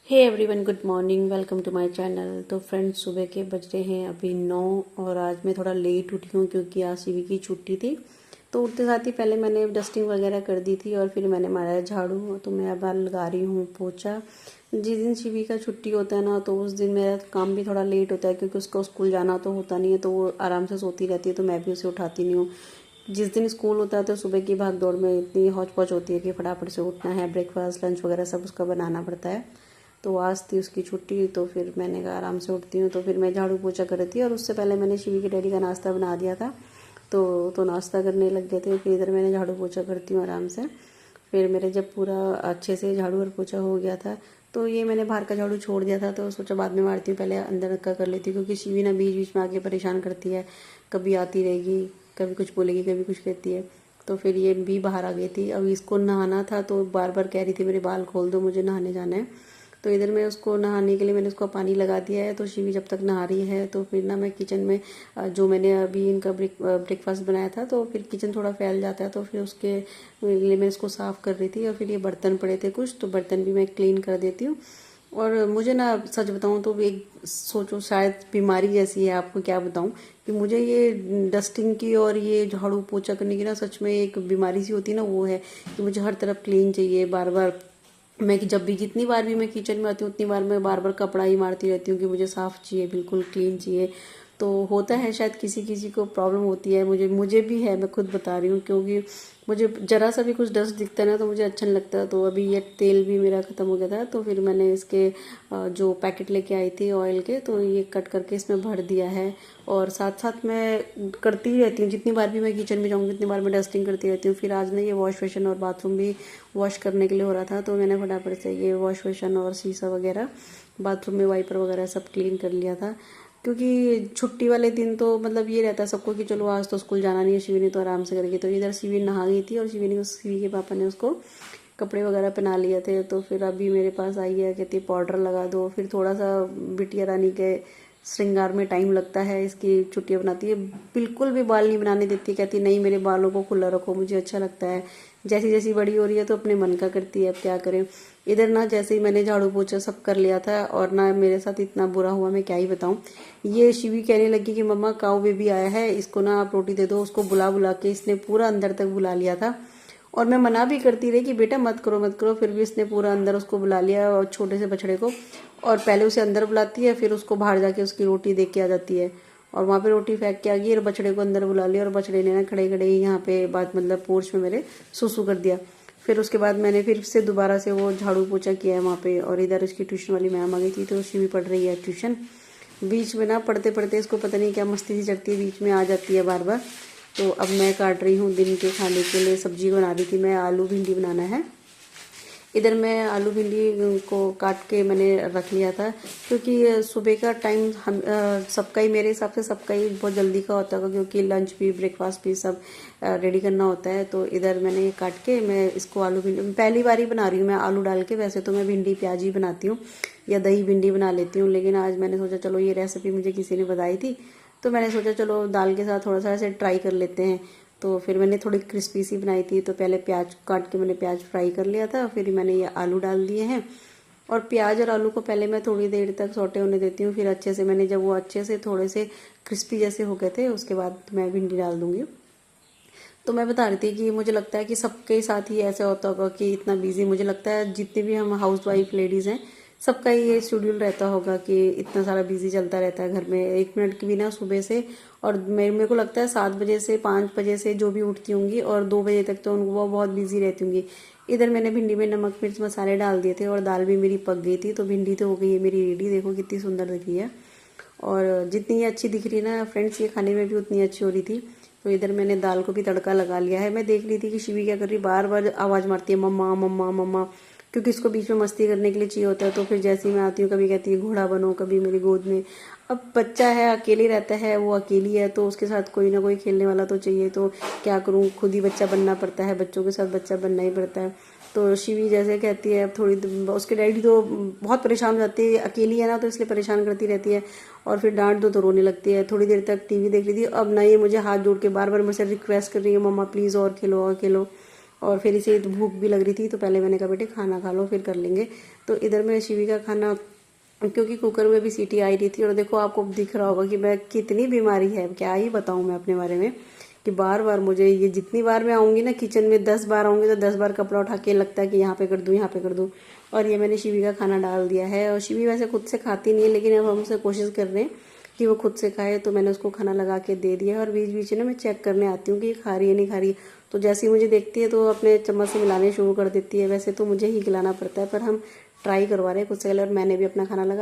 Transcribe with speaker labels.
Speaker 1: Hey everyone, good morning, welcome to my channel. तो friends, सुबह के बज रहे हैं अभी 9 और आज मैं थोड़ा लेट उठी हूँ क्योंकि आज सीवी की छुट्टी थी। तो उठते साथ ही पहले मैंने डस्टिंग वगैरह कर दी थी और फिर मैंने मारा झाड़ू। तो मैं अब लगा रही हूँ पोछा। जिस दिन शिवी का छुट्टी होता है ना, तो उस दिन मेरा काम भी थोड़ा लेट होता है क्योंकि उसको स्कूल जाना तो होता नहीं है, तो वो आराम से सोती रहती है, तो मैं भी उसे उठाती नहीं हूँ। जिस दिन स्कूल होता है तो सुबह की भाग दौड़ में इतनी हौच पौच होती है कि फटाफट से उठना है, ब्रेकफास्ट लंच वगैरह सब उसका बनाना पड़ता है। तो आज थी उसकी छुट्टी, तो फिर मैंने कहा आराम से उठती हूँ। तो फिर मैं झाड़ू पोछा कर रही थी और उससे पहले मैंने शिवी के डैडी का नाश्ता बना दिया था। तो नाश्ता करने लग गए थे। फिर इधर मैंने झाड़ू पोछा करती हूँ आराम से। फिर मेरे जब पूरा अच्छे से झाड़ू और पोछा हो गया था, तो ये मैंने बाहर का झाड़ू छोड़ दिया था, तो सोचा बाद में मारती हूँ, पहले अंदर का कर लेती हूँ क्योंकि शिवी ना बीच बीच में आके परेशान करती है। कभी आती रहेगी, कभी कुछ बोलेगी, कभी कुछ कहती है। तो फिर ये भी बाहर आ गई थी। अब इसको नहाना था तो बार बार कह रही थी मेरे बाल खोल दो, मुझे नहाने जाना है। तो इधर मैं उसको नहाने के लिए मैंने उसको पानी लगा दिया है। तो शिवी जब तक नहा रही है तो फिर ना मैं किचन में जो मैंने अभी इनका ब्रेकफास्ट बनाया था, तो फिर किचन थोड़ा फैल जाता है, तो फिर उसके लिए मैं इसको साफ़ कर रही थी। और फिर ये बर्तन पड़े थे कुछ, तो बर्तन भी मैं क्लीन कर देती हूँ। और मुझे ना सच बताऊँ तो एक सोचो शायद बीमारी जैसी है, आपको क्या बताऊँ कि मुझे ये डस्टिंग की और ये झाड़ू पोछा करने की ना सच में एक बीमारी सी होती है ना, वो है कि मुझे हर तरफ क्लीन चाहिए। बार बार मैं कि जब भी जितनी बार भी मैं किचन में आती हूँ उतनी बार मैं बार बार कपड़ा ही मारती रहती हूँ कि मुझे साफ़ चाहिए, बिल्कुल क्लीन चाहिए। तो होता है शायद किसी किसी को प्रॉब्लम होती है, मुझे भी है, मैं खुद बता रही हूँ। क्योंकि मुझे ज़रा सा भी कुछ डस्ट दिखता है ना तो मुझे अच्छा नहीं लगता। तो अभी ये तेल भी मेरा ख़त्म हो गया था, तो फिर मैंने इसके जो पैकेट लेके आई थी ऑयल के, तो ये कट करके इसमें भर दिया है। और साथ साथ मैं करती ही रहती हूँ, जितनी बार भी मैं किचन में जाऊँगी उतनी बार मैं डस्टिंग करती रहती हूँ। फिर आज ना ये वॉश बेसिन और बाथरूम भी वॉश करने के लिए हो रहा था, तो मैंने फटाफट से ये वॉश बेसिन और शीशा वगैरह, बाथरूम में वाइपर वगैरह सब क्लीन कर लिया था। क्योंकि छुट्टी वाले दिन तो मतलब ये रहता है सबको कि चलो आज तो स्कूल जाना नहीं है, शिवी ने तो आराम से करेगी। तो इधर शिवी नहा गई थी और शिवी के पापा ने उसको कपड़े वगैरह पहना लिए थे। तो फिर अभी मेरे पास आई है, कहती पाउडर लगा दो। फिर थोड़ा सा बिटिया रानी के श्रृंगार में टाइम लगता है, इसकी छुट्टियाँ बनाती है, बिल्कुल भी बाल नहीं बनाने देती। कहती नहीं, मेरे बालों को खुला रखो, मुझे अच्छा लगता है। जैसी जैसी बड़ी हो रही है तो अपने मन का करती है, अब क्या करें। इधर ना जैसे ही मैंने झाड़ू पोछा सब कर लिया था और ना मेरे साथ इतना बुरा हुआ, मैं क्या ही बताऊं। ये शिवी कहने लगी कि मम्मा काऊ बेबी आया है, इसको ना आप रोटी दे दो। उसको बुला बुला के इसने पूरा अंदर तक बुला लिया था। और मैं मना भी करती रही कि बेटा मत करो मत करो, फिर भी इसने पूरा अंदर उसको बुला लिया, और छोटे से बछड़े को। और पहले उसे अंदर बुलाती है, फिर उसको बाहर जाके उसकी रोटी दे के आ जाती है। और वहाँ पे रोटी फेंक के आ गई और बछड़े को अंदर बुला लिया, और बछड़े ने ना खड़े खड़े ही यहाँ पे बात मतलब पोर्च में मेरे सुसु कर दिया। फिर उसके बाद मैंने फिर से दोबारा से वो झाड़ू पोछा किया है वहाँ पे। और इधर उसकी ट्यूशन वाली मैम आ गई थी, तो शिवी पढ़ रही है ट्यूशन। बीच में ना पढ़ते पढ़ते इसको पता नहीं क्या मस्ती सी चढ़ती है, बीच में आ जाती है बार बार। तो अब मैं काट रही हूँ दिन के खाने के लिए, सब्जी बना रही थी मैं, आलू भिंडी बनाना है। इधर मैं आलू भिंडी को काट के मैंने रख लिया था क्योंकि सुबह का टाइम हम सबका ही, मेरे हिसाब से सबका ही बहुत जल्दी का होता है क्योंकि लंच भी ब्रेकफास्ट भी सब रेडी करना होता है। तो इधर मैंने ये काट के मैं इसको आलू भिंडी पहली बार ही बना रही हूँ मैं आलू डाल के। वैसे तो मैं भिंडी प्याज ही बनाती हूँ या दही भिंडी बना लेती हूँ, लेकिन आज मैंने सोचा चलो ये रेसिपी मुझे किसी ने बताई थी, तो मैंने सोचा चलो दाल के साथ थोड़ा सा ऐसे ट्राई कर लेते हैं। तो फिर मैंने थोड़ी क्रिस्पी सी बनाई थी, तो पहले प्याज काट के मैंने प्याज फ्राई कर लिया था, फिर मैंने ये आलू डाल दिए हैं। और प्याज और आलू को पहले मैं थोड़ी देर तक सौटे होने देती हूँ, फिर अच्छे से मैंने जब वो अच्छे से थोड़े से क्रिस्पी जैसे हो गए थे उसके बाद मैं भिंडी डाल दूँगी। तो मैं बता रही थी कि मुझे लगता है कि सबके साथ ही ऐसा होता होगा कि इतना बिजी, मुझे लगता है जितने भी हम हाउस वाइफ लेडीज़ हैं सबका ही ये शेड्यूल रहता होगा कि इतना सारा बिजी चलता रहता है घर में, एक मिनट की भी ना सुबह से। और मेरे को लगता है 7 बजे से 5 बजे से जो भी उठती होंगी और 2 बजे तक तो उनको वो बहुत बिजी रहती होंगी। इधर मैंने भिंडी में नमक मिर्च मसाले डाल दिए थे और दाल भी मेरी पक गई थी, तो भिंडी तो हो गई है मेरी रेडी। देखो कितनी सुंदर दिख रही है, और जितनी ये अच्छी दिख रही है ना फ्रेंड्स, ये खाने में भी उतनी अच्छी हो रही थी। तो इधर मैंने दाल को भी तड़का लगा लिया है। मैं देख रही थी कि शिवी क्या कर रही, बार बार आवाज़ मारती है मम्मा मम्मा मम्मा, क्योंकि इसको बीच में मस्ती करने के लिए चाहिए होता है। तो फिर जैसे ही मैं आती हूँ कभी कहती है घोड़ा बनो, कभी मेरी गोद में। अब बच्चा है, अकेले रहता है, वो अकेली है, तो उसके साथ कोई ना कोई खेलने वाला तो चाहिए। तो क्या करूँ, खुद ही बच्चा बनना पड़ता है, बच्चों के साथ बच्चा बनना ही पड़ता है। तो शिवी जैसे कहती है, अब थोड़ी उसके डैडी तो बहुत परेशान हो जाती है, अकेली है ना तो इसलिए परेशान करती रहती है। और फिर डांट दो तो रोने लगती है। थोड़ी देर तक टीवी देख रही थी, अब ना ये मुझे हाथ जोड़ के बार बार मुझसे रिक्वेस्ट कर रही है मम्मा प्लीज़ और खेलो और खेलो। और फिर इसे भूख भी लग रही थी, तो पहले मैंने कहा बेटे खाना खा लो फिर कर लेंगे। तो इधर मैं शिवी का खाना, क्योंकि कुकर में भी सीटी आई रही थी, और देखो आपको दिख रहा होगा कि मैं कितनी बीमारी है, क्या ही बताऊँ मैं अपने बारे में, कि बार बार मुझे ये जितनी बार मैं आऊँगी ना किचन में, 10 बार आऊँगी तो 10 बार कपड़ा उठा के लगता है कि यहाँ पे कर दूँ, यहाँ पे कर दूँ। और ये मैंने शिवी का खाना डाल दिया है, और शिवी वैसे खुद से खाती नहीं है, लेकिन अब हम उसे कोशिश कर रहे हैं कि वो खुद से खाए, तो मैंने उसको खाना लगा के दे दिया। और बीच बीच में मैं चेक करने आती हूँ कि ये खा रही है नहीं खा रही है, तो जैसे ही मुझे देखती है तो अपने चम्मच से मिलाने शुरू कर देती है। वैसे तो मुझे ही खिलाना पड़ता है, पर हम ट्राई करवा रहे हैं खुद से, और मैंने भी अपना खाना लगा